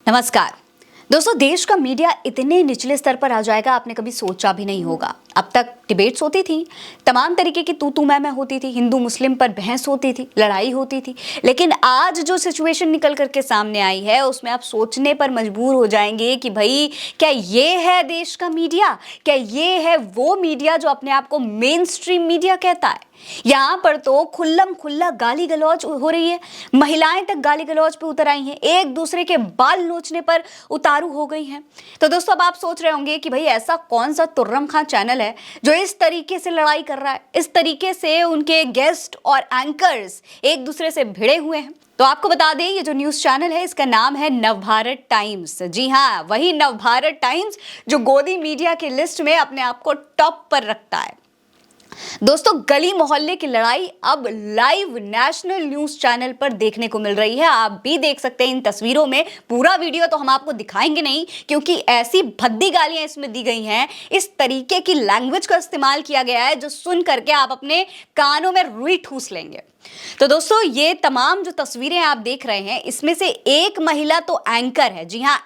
नमस्कार दोस्तों, देश का मीडिया इतने निचले स्तर पर आ जाएगा आपने कभी सोचा भी नहीं होगा। अब तक डिबेट्स होती थी, तमाम तरीके की तू मैं होती थी, हिंदू मुस्लिम पर बहस होती थी, लड़ाई होती थी। लेकिन आज जो सिचुएशन निकल करके सामने आई है उसमें आप सोचने पर मजबूर हो जाएंगे कि भाई क्या ये है देश का मीडिया? क्या ये है वो मीडिया जो अपने आप को मेन स्ट्रीम मीडिया कहता है? यहाँ पर तो खुल्लम खुल्ला गाली गलौज हो रही है, महिलाएं तक गाली गलौज पे उतर आई हैं, एक दूसरे के बाल नोचने पर उतारू हो गई हैं। तो दोस्तों अब आप सोच रहे होंगे कि भाई ऐसा कौन सा तुर्रम खां चैनल है जो इस तरीके से लड़ाई कर रहा है, इस तरीके से उनके गेस्ट और एंकर्स एक दूसरे से भिड़े हुए हैं। तो आपको बता दें ये जो न्यूज चैनल है इसका नाम है नवभारत टाइम्स। जी हाँ, वही नवभारत टाइम्स जो गोदी मीडिया की लिस्ट में अपने आप को टॉप पर रखता है। दोस्तों गली मोहल्ले की लड़ाई अब लाइव नेशनल न्यूज चैनल पर देखने को मिल रही है। आप भी देख सकते हैं इन तस्वीरों में। पूरा वीडियो तो हम आपको दिखाएंगे नहीं क्योंकि ऐसी भद्दी गालियां इसमें दी गई हैं, इस तरीके की लैंग्वेज का इस्तेमाल किया गया है जो सुन करके आप अपने कानों में रुई ठूस लेंगे। तो दोस्तों ये तमाम जो तस्वीरें आप देख रहे हैं इसमें से एक महिला तो एंकर है। जी हाँ,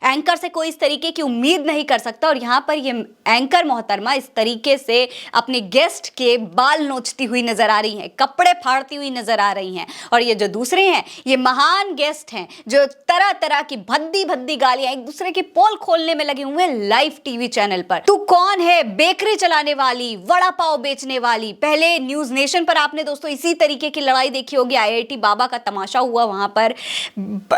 एंकर से कोई इस तरीके की उम्मीद नहीं कर सकता। और यहाँ पर ये एंकर मोहतरमा इस तरीके से अपने गेस्ट के बाल नोचती हुई नजर आ रही हैं, कपड़े फाड़ती हुई नजर आ रही हैं। और ये जो दूसरे हैं ये महान गेस्ट हैं जो तरह तरह की भद्दी भद्दी गालियां एक दूसरे की पोल खोलने में लगे हुए हैं लाइव टीवी चैनल पर। तू कौन है? बेकरी चलाने वाली, वड़ा पाव बेचने वाली। पहले न्यूज नेशन पर आपने दोस्तों इसी तरीके की लड़ाई देखी होगी। आईआईटी बाबा का तमाशा हुआ, वहां पर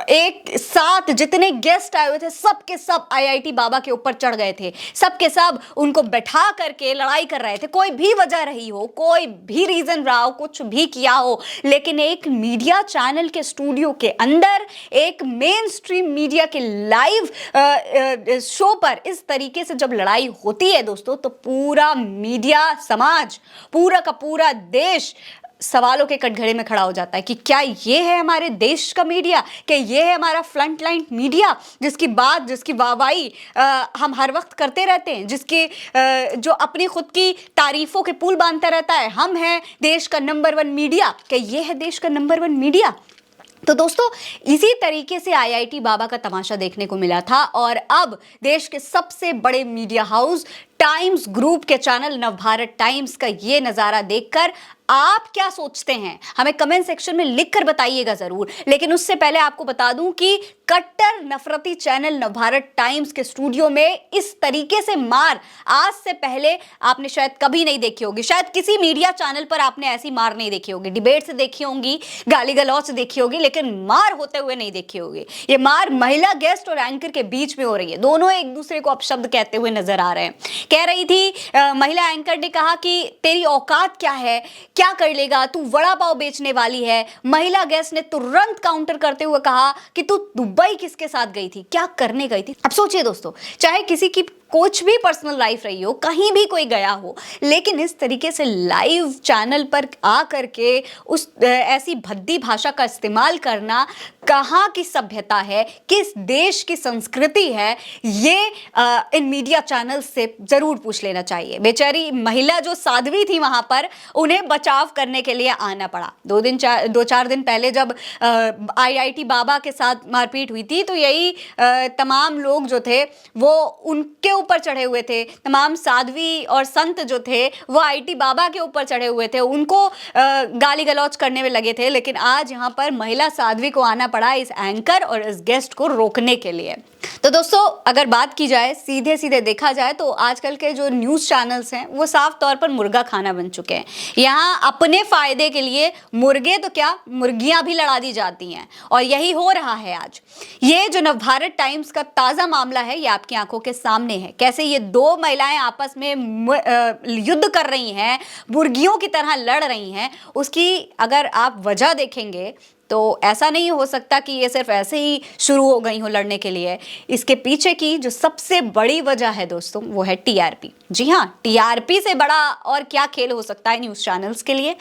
एक साथ जितने गेस्ट आए हुए थे सबके सब आईआईटी बाबा के ऊपर चढ़ गए थे, सबके सब उनको बैठा करके लड़ाई कर रहे थे। कोई भी वजह रही हो, कोई भी रीजन रहा हो, कुछ भी किया हो, लेकिन एक मीडिया चैनल के स्टूडियो के अंदर एक मेन स्ट्रीम मीडिया के लाइव शो पर इस तरीके से जब लड़ाई होती है दोस्तों तो पूरा मीडिया समाज, पूरा का पूरा देश सवालों के कटघरे में खड़ा हो जाता है कि क्या ये है हमारे देश का मीडिया? क्या ये है हमारा फ्रंटलाइन मीडिया जिसकी वाहवाही हम हर वक्त करते रहते हैं, जो अपनी खुद की तारीफों के पुल बांधता रहता है? हम हैं देश का नंबर 1 मीडिया। क्या ये है देश का नंबर 1 मीडिया? तो दोस्तों इसी तरीके से आईआईटी बाबा का तमाशा देखने को मिला था। और अब देश के सबसे बड़े मीडिया हाउस टाइम्स ग्रुप के चैनल नवभारत टाइम्स का ये नजारा देखकर आप क्या सोचते हैं हमें कमेंट सेक्शन में लिखकर बताइएगा जरूर। लेकिन उससे पहले आपको बता दूं कि कट्टर नफरती चैनल नवभारत टाइम्स के स्टूडियो में इस तरीके से मार आज से पहले आपने शायद कभी नहीं देखी होगी। शायद किसी मीडिया चैनल पर आपने ऐसी मार नहीं देखी होगी। डिबेट से देखी होंगी, गाली गलौज से देखी होगी, लेकिन मार होते हुए नहीं देखी होगी। ये मार महिला गेस्ट और एंकर के बीच में हो रही है। दोनों एक दूसरे को अपशब्द कहते हुए नजर आ रहे हैं। कह रही थी महिला एंकर ने कहा कि तेरी औकात क्या है, क्या कर लेगा, तू वड़ा पाव बेचने वाली है। महिला गेस्ट ने तुरंत काउंटर करते हुए कहा कि तू दुबई किसके साथ गई थी, क्या करने गई थी? अब सोचिए दोस्तों, चाहे किसी की कुछ भी पर्सनल लाइफ रही हो, कहीं भी कोई गया हो, लेकिन इस तरीके से लाइव चैनल पर आ करके उस ऐसी भद्दी भाषा का इस्तेमाल करना कहाँ की सभ्यता है, किस देश की संस्कृति है, ये इन मीडिया चैनल से जरूर पूछ लेना चाहिए। बेचारी महिला जो साध्वी थी वहां पर, उन्हें बचाव करने के लिए आना पड़ा। 2-4 दिन पहले जब आईआईटी बाबा के साथ मारपीट हुई थी तो यही तमाम लोग जो थे वो उनके ऊपर चढ़े हुए थे। तमाम साध्वी और संत जो थे वो आईटी बाबा के ऊपर चढ़े हुए थे, उनको गाली गलौज करने में लगे थे। लेकिन आज यहाँ पर महिला साध्वी को आना पड़ा इस एंकर और इस गेस्ट को रोकने के लिए। तो दोस्तों अगर बात की जाए, सीधे सीधे देखा जाए तो आजकल के जो न्यूज़ चैनल्स हैं वो साफ तौर पर मुर्गा खाना बन चुके हैं। यहाँ अपने फायदे के लिए मुर्गे तो क्या, मुर्गियां भी लड़ा दी जाती हैं और यही हो रहा है आज। ये जो नवभारत टाइम्स का ताज़ा मामला है ये आपकी आंखों के सामने है। कैसे ये दो महिलाएं आपस में युद्ध कर रही हैं, मुर्गियों की तरह लड़ रही हैं, उसकी अगर आप वजह देखेंगे तो ऐसा नहीं हो सकता कि ये सिर्फ ऐसे ही शुरू हो गई हो लड़ने के लिए। इसके पीछे की जो सबसे बड़ी वजह है दोस्तों वो है टीआरपी। जी हाँ, टीआरपी से बड़ा और क्या खेल हो सकता है न्यूज़ चैनल्स के लिए।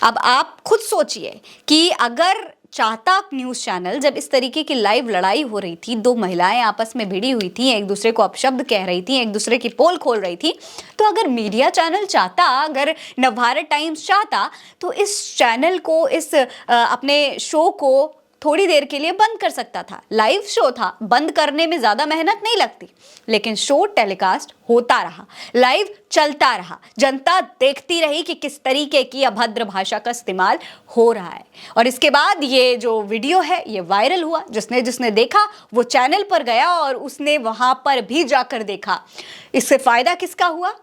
अब आप खुद सोचिए कि अगर चाहता न्यूज़ चैनल, जब इस तरीके की लाइव लड़ाई हो रही थी, दो महिलाएं आपस में भिड़ी हुई थी, एक दूसरे को अपशब्द कह रही थी, एक दूसरे की पोल खोल रही थी, तो अगर मीडिया चैनल चाहता, अगर नवभारत टाइम्स चाहता तो इस चैनल को, इस अपने शो को थोड़ी देर के लिए बंद कर सकता था। लाइव शो था, बंद करने में ज्यादा मेहनत नहीं लगती, लेकिन शो टेलीकास्ट होता रहा, लाइव चलता रहा, जनता देखती रही कि किस तरीके की अभद्र भाषा का इस्तेमाल हो रहा है। और इसके बाद ये जो वीडियो है ये वायरल हुआ। जिसने जिसने देखा वो चैनल पर गया और उसने वहां पर भी जाकर देखा। इससे फायदा किसका हुआ?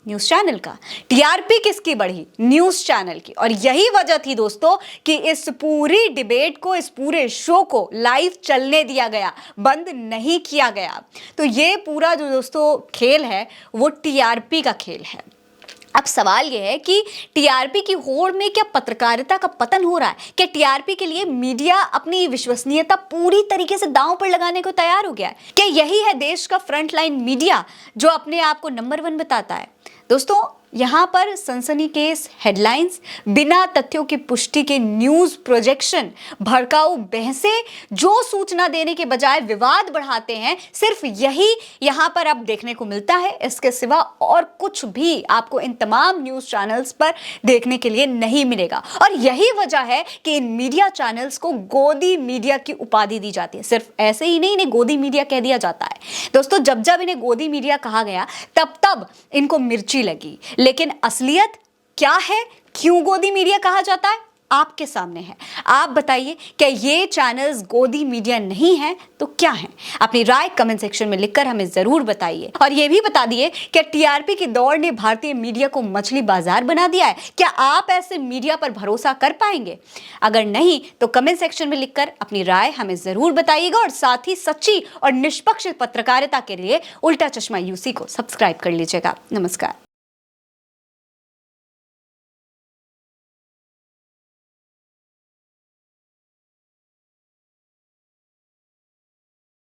न्यूज चैनल का। टीआरपी किसकी बढ़ी? न्यूज चैनल की। और यही वजह थी दोस्तों कि इस पूरी डिबेट को, इस पूरे शो को लाइव चलने दिया गया, बंद नहीं किया गया। तो ये पूरा जो दोस्तों खेल है वो टीआरपी का खेल है। अब सवाल यह है कि टीआरपी की होड़ में क्या पत्रकारिता का पतन हो रहा है? क्या टीआरपी के लिए मीडिया अपनी विश्वसनीयता पूरी तरीके से दांव पर लगाने को तैयार हो गया है? क्या यही है देश का फ्रंटलाइन मीडिया जो अपने आप को नंबर 1 बताता है? दोस्तों, यहां पर सनसनीखेज हेडलाइंस, बिना तथ्यों की पुष्टि के न्यूज प्रोजेक्शन, भड़काऊ बहसें जो सूचना देने के बजाय विवाद बढ़ाते हैं, सिर्फ यही यहां पर अब देखने को मिलता है। इसके सिवा और कुछ भी आपको इन तमाम न्यूज चैनल्स पर देखने के लिए नहीं मिलेगा। और यही वजह है कि इन मीडिया चैनल्स को गोदी मीडिया की उपाधि दी जाती है। सिर्फ ऐसे ही नहीं, इन्हें गोदी मीडिया कह दिया जाता है। दोस्तों, जब जब इन्हें गोदी मीडिया कहा गया तब तब इनको मिर्ची लगी, लेकिन असलियत क्या है? क्यों गोदी मीडिया कहा जाता है? आपके सामने है। आप बताइए, क्या ये चैनल्स गोदी मीडिया नहीं है तो क्या है? अपनी राय कमेंट सेक्शन में लिखकर हमें जरूर बताइए। और ये भी बता दिए, क्या टीआरपी की दौड़ ने भारतीय मीडिया को मछली बाजार बना दिया है? क्या आप ऐसे मीडिया पर भरोसा कर पाएंगे? अगर नहीं तो कमेंट सेक्शन में लिखकर अपनी राय हमें जरूर बताइएगा। और साथ ही सच्ची और निष्पक्ष पत्रकारिता के लिए उल्टा चश्मा यूसी को सब्सक्राइब कर लीजिएगा। नमस्कार।